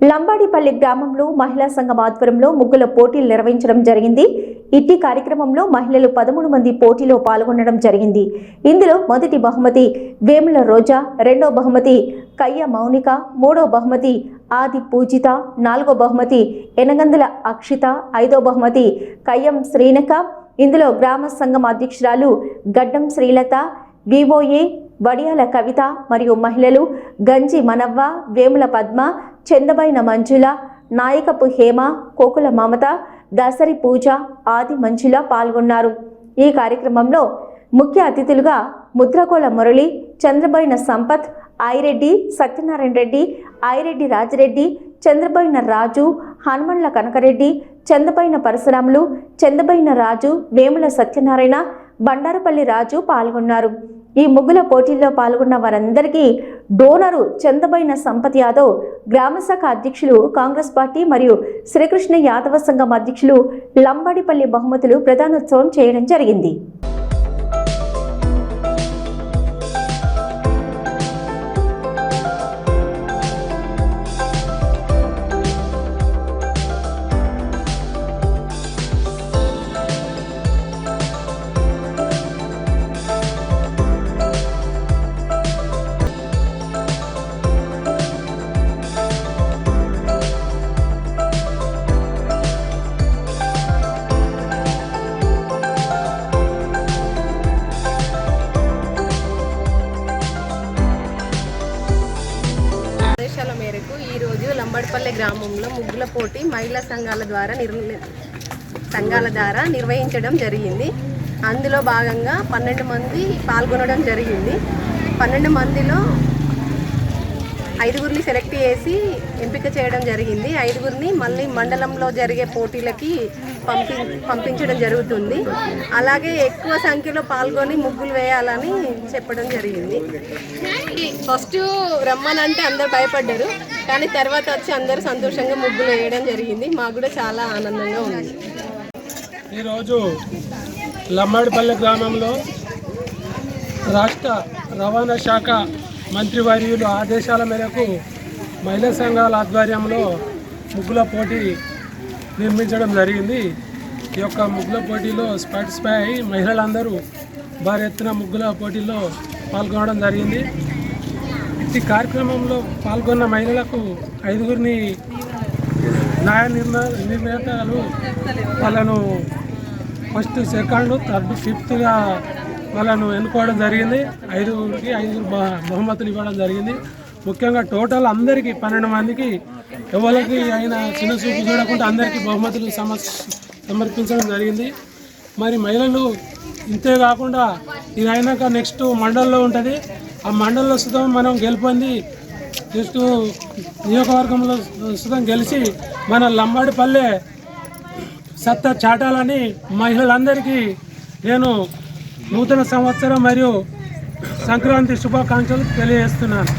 లంబాడిపల్లి గ్రామంలో మహిళా సంఘం ఆధ్వర్యంలో ముగ్గుల పోటీలు నిర్వహించడం జరిగింది. ఇట్టి కార్యక్రమంలో మహిళలు 13 మంది పోటీలో పాల్గొనడం జరిగింది. ఇందులో మొదటి బహుమతి వేముల రోజా, రెండో బహుమతి కయ్య మౌనిక, మూడో బహుమతి ఆది పూజిత, నాలుగో బహుమతి ఎనగందుల అక్షిత, ఐదో బహుమతి కయ్యం శ్రీనక. ఇందులో గ్రామ సంఘం అధ్యక్షురాలు గడ్డం శ్రీలత, వివోఏ వడియాల కవిత మరియు మహిళలు గంజి మనవ్వ, వేముల పద్మ, చందబైన మంజుల, నాయకపు హేమ, కోకుల మమత, దసరి పూజ, ఆది మంజుల పాల్గొన్నారు. ఈ కార్యక్రమంలో ముఖ్య అతిథులుగా ముద్రకోల మురళి, చంద్రబైన సంపత్, ఐరెడ్డి సత్యనారాయణ రెడ్డి, ఐరెడ్డి రాజిరెడ్డి, చంద్రబైన రాజు, హనుమండ్ల కనకరెడ్డి, చందబైన పరశురాములు, చందబైన రాజు, వేముల సత్యనారాయణ, బండారుపల్లి రాజు పాల్గొన్నారు. ఈ ముగ్గుల పోటీల్లో పాల్గొన్న వారందరికీ డోనరు చందబైన సంపత్ యాదవ్, గ్రామశాఖ అధ్యక్షులు కాంగ్రెస్ పార్టీ మరియు శ్రీకృష్ణ యాదవ సంఘం అధ్యక్షులు లంబాడిపల్లి బహుమతులు ప్రదానోత్సవం చేయడం జరిగింది. ఆదేశాల మేరకు ఈరోజు లంబాడిపల్లి గ్రామంలో ముగ్గుల పోటీ మహిళా సంఘాల ద్వారా నిర్వహించడం జరిగింది. అందులో భాగంగా 12 మంది పాల్గొనడం జరిగింది. 12 మందిలో 5గురిని సెలెక్ట్ చేసి ఎంపిక చేయడం జరిగింది. 5గురిని మళ్ళీ మండలంలో జరిగే పోటీలకి పంపించడం జరుగుతుంది. అలాగే ఎక్కువ సంఖ్యలో పాల్గొని ముగ్గులు వేయాలని చెప్పడం జరిగింది. ఫస్ట్ రమ్మనంటే అందరు భయపడ్డారు, కానీ తర్వాత వచ్చి అందరూ సంతోషంగా ముగ్గులు వేయడం జరిగింది. మాకు కూడా చాలా ఆనందంగా ఉంది. ఈరోజు లంబాడిపల్లి గ్రామంలో రాష్ట్ర రవాణా శాఖ మంత్రివర్యులు ఆదేశాల మేరకు మహిళా సంఘాల ఆధ్వర్యంలో ముగ్గుల పోటీ నిర్మించడం జరిగింది. ఈ యొక్క ముగ్గుల పోటీలో పార్టిసిపేట్ అయ్యి మహిళలందరూ భారీ ఎత్తున ముగ్గుల పోటీలో పాల్గొనడం జరిగింది. ఈ కార్యక్రమంలో పాల్గొన్న మహిళలకు 5గురిని న్యాయ నిర్ణేతలు వాళ్ళను ఫస్ట్, సెకండ్, థర్డ్, ఫిఫ్త్గా వాళ్ళను ఎన్నుకోవడం జరిగింది. 5గురికి 5 బహుమతులు ఇవ్వడం జరిగింది. ముఖ్యంగా టోటల్ అందరికీ 12 మందికి ఎవరికి అయినా చిన్న చూపు చూడకుండా అందరికీ బహుమతులు సమర్పించడం జరిగింది. మరి మహిళలు ఇంతే కాకుండా ఇది అయినాక నెక్స్ట్ మండల్లో ఉంటుంది. ఆ మండల్లో సుతం మనం గెలుపొంది నెక్స్ట్ నియోజకవర్గంలో సుతం గెలిచి మన లంబాడిపల్లె సత్తా చాటాలని మహిళలందరికీ నేను నూతన సంవత్సరం మరియు సంక్రాంతి శుభాకాంక్షలు తెలియజేస్తున్నాను.